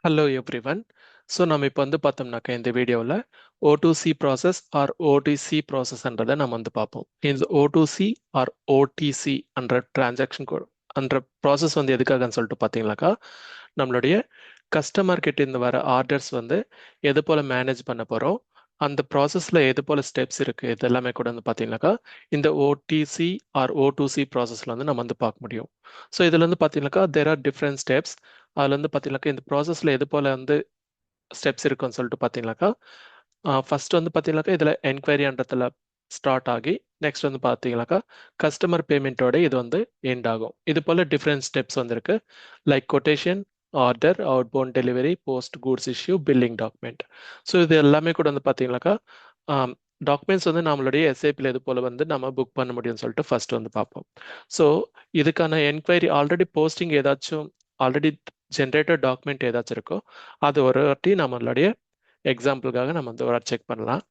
Hello everyone. So நம்ம இப்போ வந்து பார்த்தோம்னாக்கா இந்த வீடியோவில் O2C ப்ராசஸ் ஆர் OTC ப்ராசஸ்ன்றதை நம்ம வந்து பார்ப்போம். இந்த O2C ஆர் OTC என்ற டிரான்சாக்ஷன் என்ற ப்ராசஸ் வந்து எதுக்காகன்னு சொல்லிட்டு பார்த்தீங்கன்னாக்கா நம்மளுடைய கஸ்டமர் கிட்ட இருந்து வர ஆர்டர்ஸ் வந்து எது போல் மேனேஜ் பண்ண போகிறோம், அந்த ப்ராசஸில் எது போல் ஸ்டெப்ஸ் இருக்குது, இது எல்லாமே கூட வந்து பார்த்தீங்கன்னாக்கா இந்த OTC ஆர் O2C ப்ராசஸில் வந்து நம்ம வந்து பார்க்க முடியும். ஸோ இதில் வந்து பார்த்தீங்கன்னாக்கா தேர் ஆர் டிஃப்ரெண்ட் ஸ்டெப்ஸ். அதுல வந்து பார்த்தீங்கன்னாக்கா இந்த ப்ராசஸில் எது போல் வந்து ஸ்டெப்ஸ் இருக்குன்னு சொல்லிட்டு பார்த்தீங்கன்னாக்கா ஃபர்ஸ்ட் வந்து பார்த்தீங்கன்னாக்கா இதில் என்கொயரின்றதுல ஸ்டார்ட் ஆகி நெக்ஸ்ட் வந்து பார்த்தீங்கன்னாக்கா கஸ்டமர் பேமெண்ட்டோட இது வந்து எண்ட் ஆகும். இது போல் டிஃப்ரெண்ட் ஸ்டெப்ஸ் வந்து இருக்கு. Like quotation, order, outbound delivery, post goods issue, billing document. So இது எல்லாமே கூட வந்து பார்த்தீங்கன்னாக்கா டாக்குமெண்ட்ஸ் வந்து நம்மளுடைய எஸ்ஐபியில் இது போல் வந்து நம்ம புக் பண்ண முடியும்னு சொல்லிட்டு ஃபர்ஸ்ட் வந்து பார்ப்போம். ஸோ இதுக்கான என்கொயரி ஆல்ரெடி போஸ்டிங் ஏதாச்சும் ஆல்ரெடி ஜென்ரேட்டட் டாக்குமெண்ட் ஏதாச்சும் இருக்கோ அது ஒரு வாட்டி நம்மளுடைய எக்ஸாம்பிளுக்காக நம்ம வந்து ஒரு செக் பண்ணலாம்.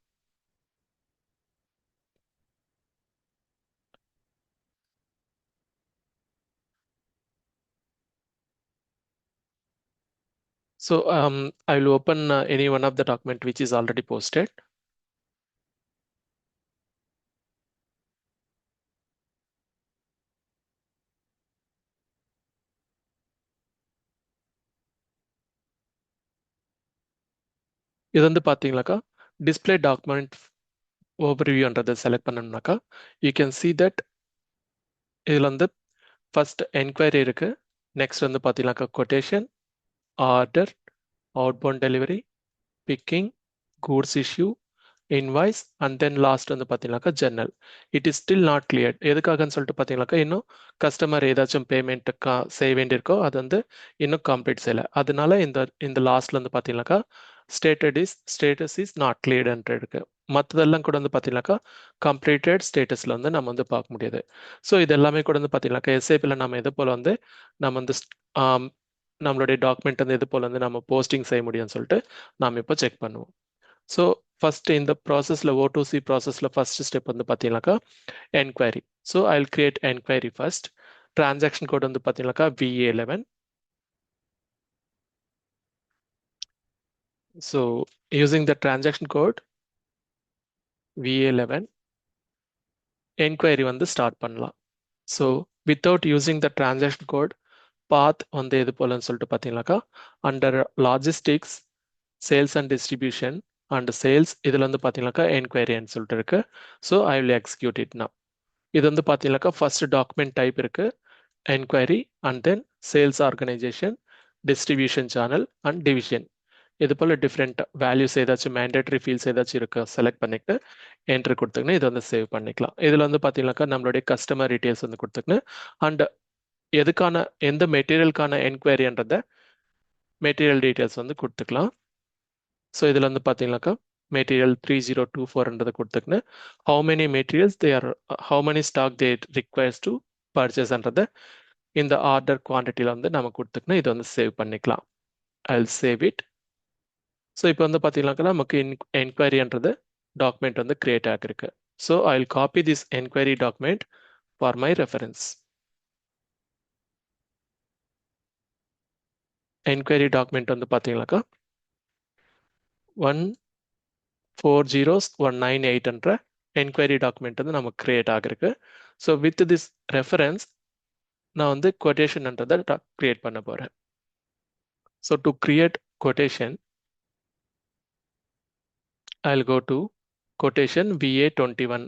So I will open any one of the document which is already posted. இது வந்து பார்த்தீங்கன்னாக்கா டிஸ்பிளே டாக்குமெண்ட் ஓவர்வியூன்றதை செலக்ட் பண்ணணும்னாக்கா யூ கேன் see that இதில் வந்து ஃபர்ஸ்ட் என்கொயரி இருக்கு. நெக்ஸ்ட் வந்து பார்த்தீங்கன்னாக்கா quotation, order, outbound delivery, picking, goods issue, invoice and then last வந்து பார்த்தீங்கன்னாக்கா journal. It is still not clear. எதுக்காகன்னு சொல்லிட்டு பார்த்தீங்கன்னாக்கா இன்னும் கஸ்டமர் ஏதாச்சும் பேமெண்ட் செய்ய வேண்டியிருக்கோ அது வந்து இன்னும் கம்ப்ளீட் செய்யலை. அதனால இந்த இந்த லாஸ்ட்ல வந்து பார்த்தீங்கன்னாக்கா ஸ்டேட்டஸ் இஸ் நாட் கிளியர்ன்ட்டு இருக்கு. மற்றதெல்லாம் கூட வந்து பார்த்தீங்கன்னாக்கா கம்ப்ளீட்டட் ஸ்டேட்டஸில் வந்து நம்ம வந்து பார்க்க முடியாது. ஸோ இது எல்லாமே கூட வந்து பார்த்தீங்கன்னாக்கா எஸ்ஏபியில் நம்ம எது போல் வந்து நம்ம வந்து நம்மளுடைய டாக்குமெண்ட் வந்து எது போல் வந்து நம்ம போஸ்டிங் செய்ய முடியும்னு சொல்லிட்டு நாம் இப்போ செக் பண்ணுவோம். ஸோ ஃபர்ஸ்ட் இந்த ப்ராசஸில் O2C ப்ராசஸில் ஃபர்ஸ்ட் ஸ்டெப் வந்து பார்த்தீங்கன்னாக்கா enquiry. So I will create enquiry first. Transaction code வந்து பார்த்தீங்கன்னாக்கா VA11. So using the transaction code VA11 enquiry வந்து ஸ்டார்ட் பண்ணலாம். So without using the transaction code path வந்து எது போலன்னு சொல்லிட்டு பார்த்தீங்கன்னாக்கா under logistics, sales and distribution and sales இதில் வந்து பார்த்தீங்கன்னாக்கா என்கொயரின்னு சொல்லிட்டு இருக்கு. So I will execute it now. இது வந்து பார்த்தீங்கன்னாக்கா ஃபர்ஸ்ட் டாக்குமெண்ட் டைப் இருக்கு enquiry and then sales organisation, distribution channel and division. இது போல் டிஃப்ரெண்ட் வேல்யூஸ் ஏதாச்சும் மேண்டேட்டரி ஃபீல்ட்ஸ் ஏதாச்சும் இருக்கு செலக்ட் பண்ணிட்டு என்ட்ரு கொடுத்துக்கணும். இதை வந்து சேவ் பண்ணிக்கலாம். இதில் வந்து பார்த்தீங்கன்னாக்கா நம்மளுடைய கஸ்டமர் டீட்டெயில்ஸ் வந்து கொடுத்துக்கணும் அண்ட் எதுக்கான எந்த மெட்டீரியலுக்கான என்கொயரின்றத மெட்டீரியல் டீட்டெயில்ஸ் வந்து கொடுத்துக்கலாம். ஸோ இதில் வந்து பார்த்தீங்கன்னாக்கா மெட்டீரியல் 3024 கொடுத்துக்கணும். How many materials they are, how many stock they requires to பர்ச்சேஸ்ன்றதை இந்த ஆர்டர் குவான்டிட்டியில் வந்து நம்ம கொடுத்துக்கணும். இதை வந்து சேவ் பண்ணிக்கலாம். I will save it. So இப்போ வந்து பார்த்தீங்கன்னாக்கா நமக்கு என்கொயரின்றது டாக்குமெண்ட் வந்து கிரியேட் ஆகிருக்கு. So I will copy this enquiry document for my reference. Enquiry document வந்து பார்த்தீங்கன்னாக்கா 1401998 என்ற என்கொயரி டாக்குமெண்ட் வந்து நமக்கு கிரியேட் ஆகிருக்கு. ஸோ வித் திஸ் ரெஃபரன்ஸ் நான் வந்து கொட்டேஷன்ன்றதை கிரியேட் பண்ண போகிறேன். So to create quotation I'll go to quotation VA21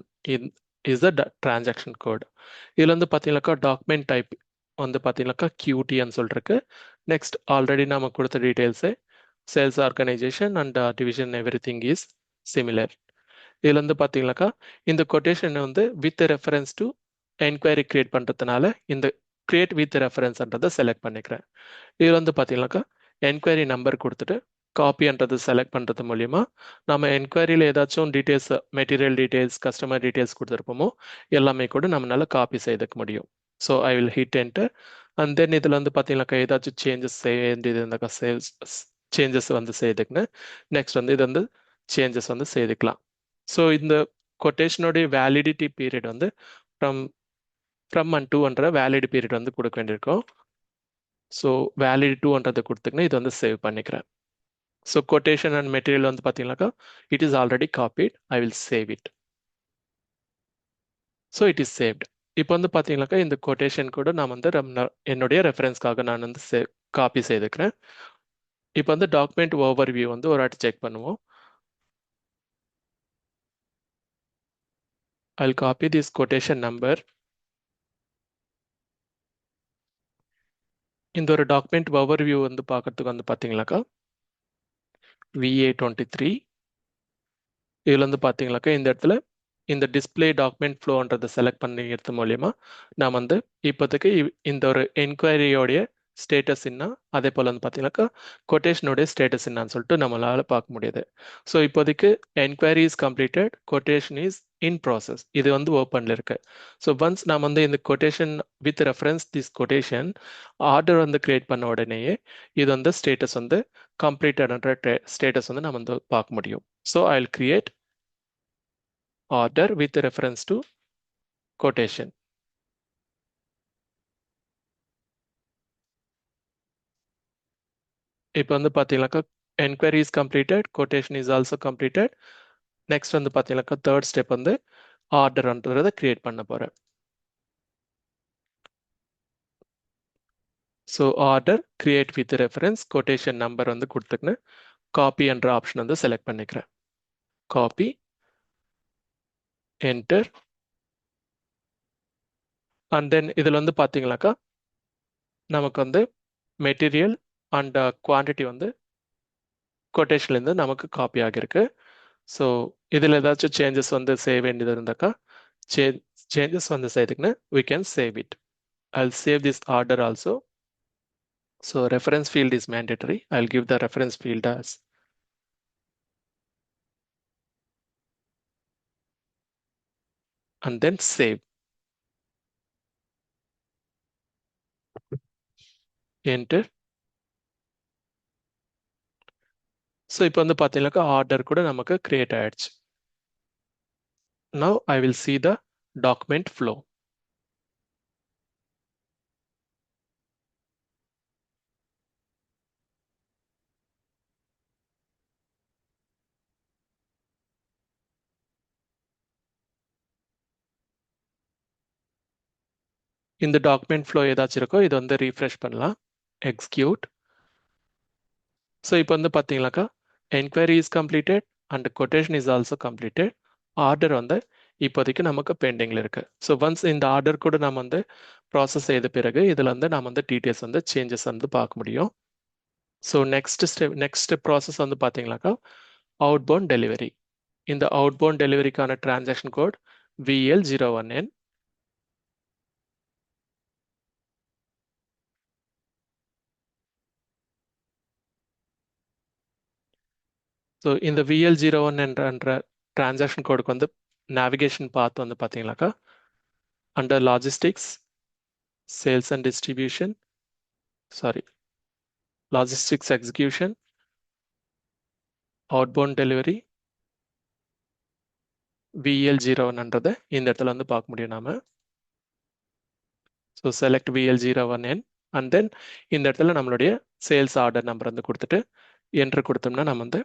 is the transaction code. இதில் வந்து பார்த்தீங்கன்னாக்கா டாக்குமெண்ட் டைப் வந்து பார்த்தீங்கன்னாக்கா QTன்னு சொல்லிருக்கு. நெக்ஸ்ட் ஆல்ரெடி நம்ம கொடுத்த details sales organisation and division every thing is similar. இதில் வந்து பார்த்தீங்கன்னாக்கா இந்த கொட்டேஷன் வந்து with reference to enquiry create பண்ணுறதுனால இந்த கிரியேட் வித் ரெஃபரன்ஸ்ன்றதை செலக்ட் பண்ணிக்கிறேன். இதில் வந்து பார்த்தீங்கன்னாக்கா என்கொயரி நம்பர் கொடுத்துட்டு காப்பின்றது செலக்ட் பண்ணுறது மூலிமா நம்ம என்கொயரியில் ஏதாச்சும் details, material details, customer details கொடுத்துருப்போமோ எல்லாமே கூட நம்மளால காப்பி செய்துக்க முடியும். So I will hit enter and then இதில் வந்து பார்த்தீங்கன்னாக்கா ஏதாச்சும் சேஞ்சஸ் செய்ய வேண்டியது இருந்தாக்கா சேஞ்சஸ் வந்து செய்துக்குன்னு நெக்ஸ்ட் வந்து இது வந்து சேஞ்சஸ் வந்து செய்துக்கலாம். ஸோ இந்த கொட்டேஷனுடைய வேலிடிட்டி பீரியட் வந்து ஃப்ரம் அண்ட் டூன்ற வேலிட் பீரியட் வந்து கொடுக்க வேண்டியிருக்கும். ஸோ வேலிட் டூன்றதை கொடுத்துக்கின்னு இது வந்து சேவ் பண்ணிக்கிறேன். ஸோ கொட்டேஷன் அண்ட் மெட்டீரியல் வந்து பார்த்தீங்கன்னாக்கா it is already காப்பீட். I will save it. So it is saved. இப்போ வந்து பார்த்தீங்கன்னாக்கா இந்த கொட்டேஷன் கூட நான் வந்து என்னுடைய ரெஃபரன்ஸ்க்காக நான் வந்து காப்பி செய்துக்கிறேன். இப்போ வந்து டாக்குமெண்ட் ஓவர்வியூ வந்து ஒரு வாட்டி செக் பண்ணுவோம். I'll copy this quotation number. இந்த ஒரு டாக்குமெண்ட் ஓவர்வியூ வந்து பார்க்கறதுக்கு வந்து பார்த்தீங்கன்னாக்கா VA23 இதில் வந்து பார்த்தீங்கன்னாக்கா இந்த இடத்துல இந்த டிஸ்பிளே டாக்குமெண்ட் ஃப்ளோன்றதை செலக்ட் பண்ணிக்கிறது மூலயமா நான் வந்து இப்போதைக்கு இந்த ஒரு என்கொயரியோடைய ஸ்டேட்டஸ் என்ன, அதே போல் வந்து பார்த்தீங்கன்னாக்கா கொட்டேஷனுடைய ஸ்டேட்டஸ் என்னன்னு சொல்லிட்டு நம்மளால பார்க்க முடியுது. ஸோ இப்போதைக்கு enquiry is completed, quotation is in process, இது வந்து ஓப்பனில் இருக்கு. ஸோ ஒன்ஸ் நான் வந்து இந்த quotation with reference this quotation order வந்து கிரியேட் பண்ண உடனேயே இது வந்து ஸ்டேட்டஸ் வந்து கம்ப்ளீட்டட்ன்ற ஸ்டேட்டஸ் வந்து நம்ம வந்து பார்க்க முடியும். So I will create order with reference to quotation. இப்போ வந்து பார்த்தீங்கன்னாக்கா enquiry is completed, quotation is also completed. Next வந்து பார்த்தீங்கன்னாக்கா தேர்ட் ஸ்டெப் வந்து ஆர்டர்ன்றதை கிரியேட் பண்ண போகிறேன். So order create with reference quotation number வந்து கொடுத்துக்கின்னு காப்பி என்ற ஆப்ஷன் வந்து செலக்ட் பண்ணிக்கிறேன். Copy, enter. அண்ட் தென் இதில் வந்து பார்த்தீங்கன்னாக்கா நமக்கு வந்து மெட்டீரியல் அண்ட் குவான்டிட்டி வந்து கொட்டேஷன்லேருந்து நமக்கு காப்பி ஆகியிருக்கு. ஸோ இதில் ஏதாச்சும் சேஞ்சஸ் வந்து செய்ய வேண்டியது இருந்தாக்கா changes வந்து செய்துக்கின்னு we can save it. I'll save this order also. So reference field is mandatory. I'll give the reference field as and then save. Enter. So இப்போ வந்து பார்த்தீங்கன்னாக்கா ஆர்டர் கூட நமக்கு கிரியேட் ஆயிடுச்சு. Now I will see the document flow. இந்த document flow ஏதாச்சும் இருக்கோ இது வந்து ரீஃப்ரெஷ் பண்ணலாம். எக்ஸிக்யூட். ஸோ இப்போ வந்து பார்த்தீங்கன்னாக்கா enquiry is completed and quotation is also completed. Order வந்து இப்போதைக்கு நமக்கு பெண்டிங்கில் இருக்கு. ஸோ ஒன்ஸ் இந்த ஆர்டர் கூட நம்ம வந்து ப்ராசஸ் செய்த பிறகு இதில் வந்து நம்ம வந்து டீட்டெயில்ஸ் வந்து சேஞ்சஸ் வந்து பார்க்க முடியும். ஸோ நெக்ஸ்ட் ப்ராசஸ் வந்து பார்த்தீங்கன்னாக்கா அவுட்பவுண்ட் டெலிவரி. இந்த அவுட்பவுண்ட் டெலிவரிக்கான டிரான்சாக்ஷன் கோட் VL01N. ஸோ இந்த VL01 என்ற டிரான்சாக்ஷன் கோடுக்கு வந்து நேவிகேஷன் பாத் வந்து பார்த்தீங்கன்னாக்கா under logistics, sales and distribution, sorry logistics execution, outbound delivery, VL01ன்றதை இந்த இடத்துல வந்து பார்க்க முடியும் நாம. So select VL01N and then இந்த இடத்துல நம்மளுடைய சேல்ஸ் ஆர்டர் நம்பர் வந்து கொடுத்துட்டு என்ட்ரு கொடுத்தோம்னா நம்ம வந்து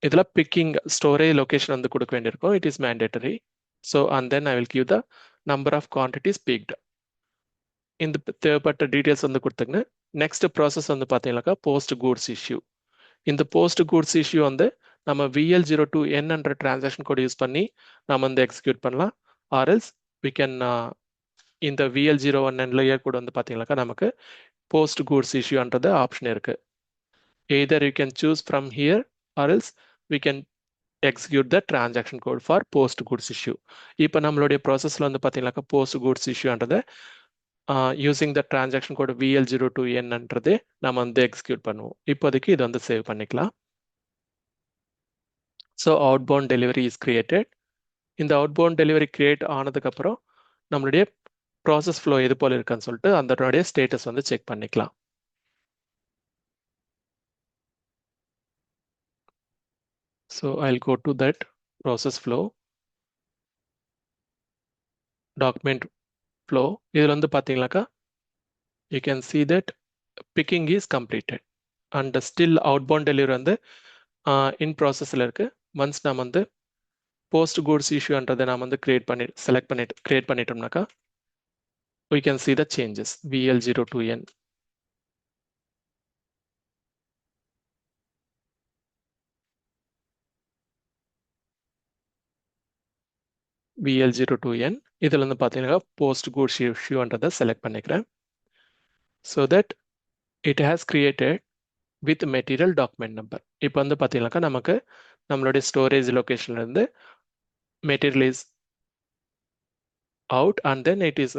இதில் பிக்கிங் ஸ்டோரேஜ் லொகேஷன் வந்து கொடுக்க வேண்டியிருக்கும். It is mandatory. So and then I will give the number of quantities picked. இந்த தேவைப்பட்ட டீட்டெயில்ஸ் வந்து கொடுத்துங்க. நெக்ஸ்ட் ப்ராசஸ் வந்து பார்த்தீங்கன்னாக்கா போஸ்ட் கூட்ஸ் இஷ்யூ. இந்த போஸ்ட் கூட்ஸ் இஷ்யூ வந்து நம்ம VL02N என்ற டிரான்சாக்ஷன் கோட் யூஸ் பண்ணி நம்ம வந்து எக்ஸிக்யூட் பண்ணலாம். ஆர்எல்ஸ் வி கேன் இந்த VL01Nலயே கூட வந்து பார்த்தீங்கன்னாக்கா நமக்கு போஸ்ட் கூட்ஸ் இஷ்யூன்றது ஆப்ஷன் இருக்கு. Either you can choose from here or else we can execute the transaction code for post goods issue. இப்போ நம்மளுடைய ப்ராசஸில் வந்து பார்த்தீங்கன்னாக்கா போஸ்ட் கூட்ஸ் இஷ்யூன்றதை யூசிங் த டிரான்சாக்ஷன் கோட் VL02Nன்றதே நம்ம வந்து எக்ஸிக்யூட் பண்ணுவோம். இப்போதைக்கு இது வந்து சேவ் பண்ணிக்கலாம். So outbound delivery is created. இந்த அவுட்பவுண்ட் டெலிவரி கிரியேட் ஆனதுக்கப்புறம் நம்மளுடைய ப்ராசஸ் ஃப்ளோ எது போல் இருக்குன்னு சொல்லிட்டு அதனுடைய ஸ்டேட்டஸ் வந்து செக் பண்ணிக்கலாம். So I'll go to that process flow, document flow. இதில் வந்து பார்த்தீங்கன்னாக்கா you can see that picking is completed and still outbound delivery வந்து in processல இருக்கு. once நாம வந்து post goods issueன்றதை நாம வந்து create பண்ணிட்டோம்னாக்கா we can see the changes VL02N. VL02N இதுல வந்து பாத்தீங்கன்னா post goods issueன்றதை select பண்ணிக்கிறேன். so that it has created with material document number. இப்போ வந்து பாத்தீங்கன்னாக்கா நமக்கு நம்மளுடைய ஸ்டோரேஜ் லொகேஷன்ல இருந்து material is out and then it is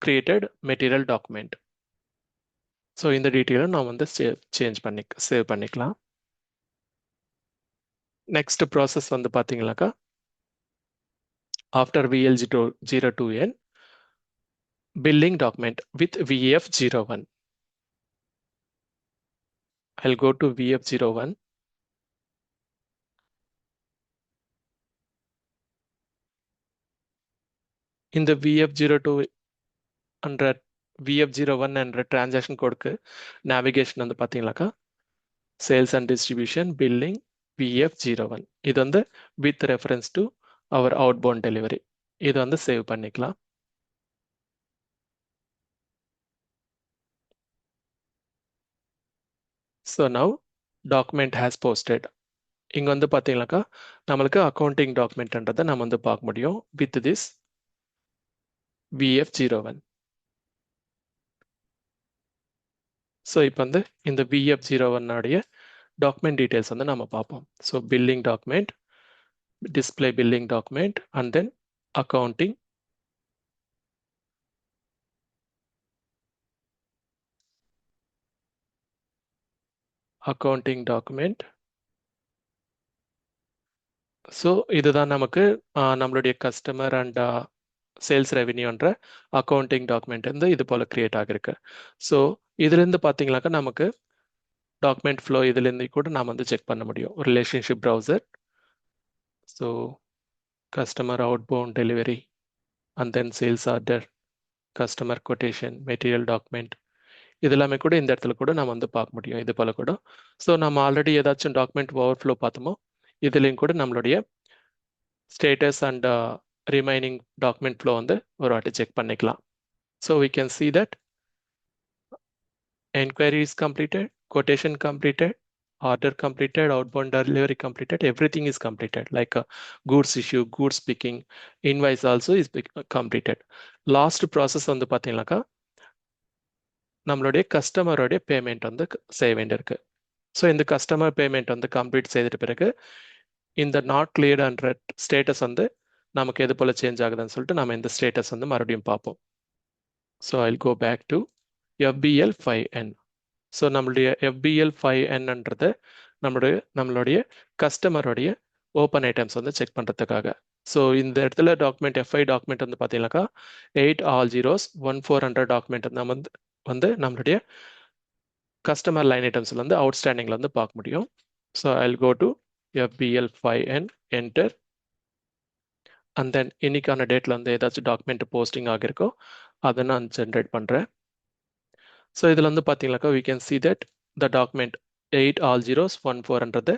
created material document. So இந்த டீட்டெயிலும் நான் வந்து சேவ் பண்ணிக்கலாம். நெக்ஸ்ட் ப்ராசஸ் வந்து பார்த்தீங்கன்னாக்கா after VL02N billing document with VF01. I'll go to VF01. இந்த VF02 என்ற VF01 என்ற டிரான்சாக்ஷன் கோடுக்கு நேவிகேஷன் வந்து பார்த்தீங்கன்னாக்கா sales and distribution billing VF01. இது வந்து with reference to our outbound delivery. இது வந்து சேவ் பண்ணிக்கலாம். So now document has posted. இங்கே வந்து பார்த்தீங்கன்னாக்கா நம்மளுக்கு அக்கௌண்டிங் டாக்குமெண்ட்ன்றதை நம்ம வந்து பார்க்க முடியும் வித் திஸ் VF01. ஸோ இப்போ வந்து இந்த VF01 உடைய டாக்குமெண்ட் டீடைல்ஸ் வந்து நம்ம பார்ப்போம். So billing document, display billing document and then accounting, accounting document. So இதுதான் நமக்கு நம்மளுடைய கஸ்டமர் அண்ட் சேல்ஸ் ரெவென்யூன்ற அக்கௌண்டிங் டாக்குமெண்ட் வந்து இது போல கிரியேட் ஆகிருக்கு. ஸோ இதுலேருந்து பார்த்தீங்கன்னாக்கா நமக்கு டாக்குமெண்ட் ஃப்ளோ இதுலேருந்து கூட நாம் வந்து செக் பண்ண முடியும். Relationship browser, so customer outbound delivery and then sales order, customer quotation, material document, இது எல்லாமே கூட இந்த இடத்துல கூட நம்ம வந்து பார்க்க முடியும் இது போல கூட. ஸோ நம்ம ஆல்ரெடி ஏதாச்சும் டாக்குமெண்ட் ஓவர்ஃப்ளோ பார்த்தோமோ இதுலேயும் கூட நம்மளுடைய status and remaining document flow வந்து ஒரு வாட்டி செக் பண்ணிக்கலாம். So we can see that enquiry is completed, quotation completed, order completed, outbound delivery completed, everything is completed like goods issue, goods picking, invoice also is completed. Last process வந்து பார்த்தீங்கன்னாக்கா நம்மளுடைய கஸ்டமருடைய payment வந்து செய்ய வேண்டியிருக்கு. So இந்த customer payment வந்து complete செய்துட்ட பிறகு இந்த நாட் கிளியர்ட் என்ற ஸ்டேட்டஸ் வந்து நமக்கு எது போல சேஞ்ச் ஆகுதுன்னு சொல்லிட்டு நம்ம இந்த ஸ்டேட்டஸ் வந்து மறுபடியும் பார்ப்போம். So I'll go back to FBL5N. So நம்மளுடைய FBL5Nன்றது நம்மளுடைய கஸ்டமருடைய ஓப்பன் ஐட்டம்ஸ் வந்து செக் பண்ணுறதுக்காக. ஸோ இந்த இடத்துல டாக்குமெண்ட் FI டாக்குமெண்ட் வந்து பார்த்தீங்கன்னாக்கா 8 all zeros 1400 டாக்குமெண்ட் நம்ம வந்து நம்மளுடைய கஸ்டமர் லைன் ஐட்டம்ஸ்ல வந்து அவுட்ஸ்டாண்டிங்ல வந்து பார்க்க முடியும். So I'll go to FBL5N, enter, and then இன்னைக்கான டேட்ல வந்து ஏதாச்சும் டாக்குமெண்ட் போஸ்டிங் ஆகிருக்கோ அதை நான் ஜென்ரேட் பண்ணுறேன். ஸோ இதில் வந்து பார்த்தீங்கன்னாக்கா we can see that the document 8 all zeros 1400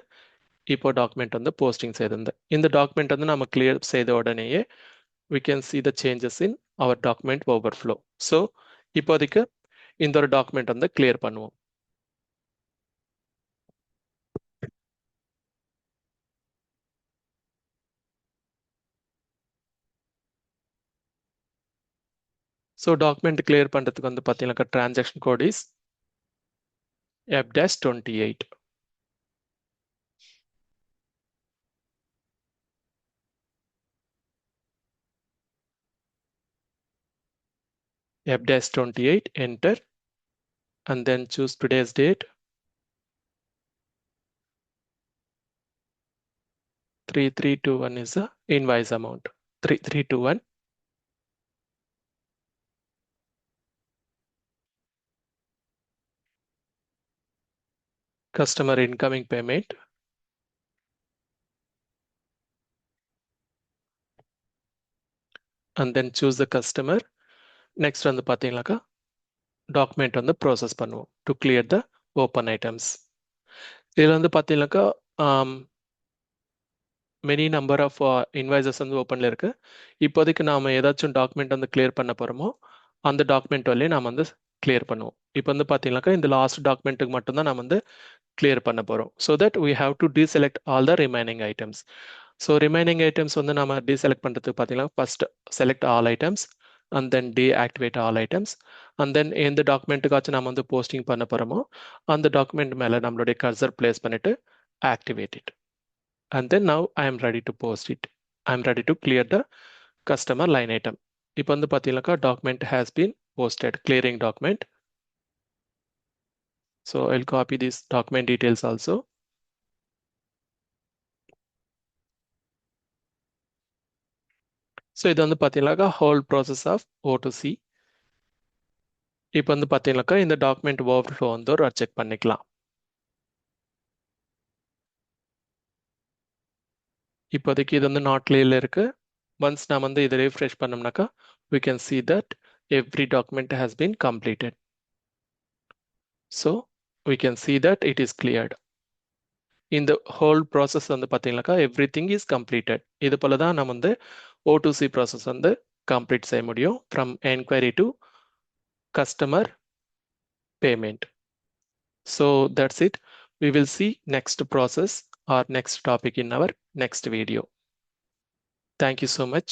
இப்போ டாக்குமெண்ட் வந்து போஸ்டிங் செய்திருந்தேன். இந்த டாக்குமெண்ட் வந்து நம்ம கிளியர் செய்த உடனேயே we can see the changes in our document overflow. So இப்போதைக்கு இந்த ஒரு டாக்குமெண்ட் வந்து கிளியர் பண்ணுவோம். ஸோ டாக்குமெண்ட் கிளியர் பண்ணுறதுக்கு வந்து பார்த்தீங்கன்னாக்கா transaction code is F-28. F-28, enter, and then choose today's date. 3321 is the invoice amount. 3321. Customer incoming payment. And then choose the customer. Next வந்து பார்த்தீங்கன்னாக்கா டாக்குமெண்ட் வந்து ப்ராசஸ் பண்ணுவோம் to clear the open items. இதில் வந்து பார்த்தீங்கன்னாக்கா many number of invoices வந்து ஓப்பனில் இருக்குது. இப்போதைக்கு நாம் ஏதாச்சும் டாக்குமெண்ட் வந்து கிளியர் பண்ண போகிறோமோ அந்த டாக்குமெண்ட் வழியே நாம் வந்து கிளியர் பண்ணுவோம். இப்போ வந்து பார்த்தீங்கன்னாக்கா இந்த லாஸ்ட் டாக்குமெண்ட்டுக்கு மட்டும்தான் நம்ம வந்து கிளியர் பண்ண போகிறோம். So that we have to deselect all the remaining items. So remaining items வந்து நம்ம டீசெலக்ட் பண்ணுறதுக்கு பார்த்தீங்கன்னா first select all items and then deactivate all items and then எந்த டாக்குமெண்ட்டுக்காச்சும் நம்ம வந்து போஸ்டிங் பண்ண போகிறோமோ அந்த டாக்குமெண்ட் மேலே நம்மளுடைய கர்சர் பிளேஸ் பண்ணிட்டு activate it. And then now I am ready to post it. I am ready to clear the customer line item. இப்போ வந்து பார்த்தீங்கன்னாக்கா document has been posted, clearing document. So I'll copy these document details also. So இது வந்து பார்த்தீங்கன்னாக்கா whole process of O2C. இப்போ வந்து பார்த்தீங்கன்னாக்கா இந்த document overflow வந்து ஒரு செக் பண்ணிக்கலாம். இப்போதைக்கு இது வந்து not clear இருக்கு. Once நாம் வந்து இதை refresh பண்ணோம்னாக்கா we can see that every document has been completed. So we can see that it is cleared. இந்த ஹோல் ப்ராசஸ் வந்து பார்த்தீங்கன்னாக்கா எவ்ரி திங் இஸ் கம்ப்ளீட்டட். இது போல தான் நம்ம வந்து O2C ப்ராசஸ் வந்து கம்ப்ளீட் செய்ய முடியும் from enquiry to customer payment. So that's it. We will see next process or next topic in our next video. Thank you so much.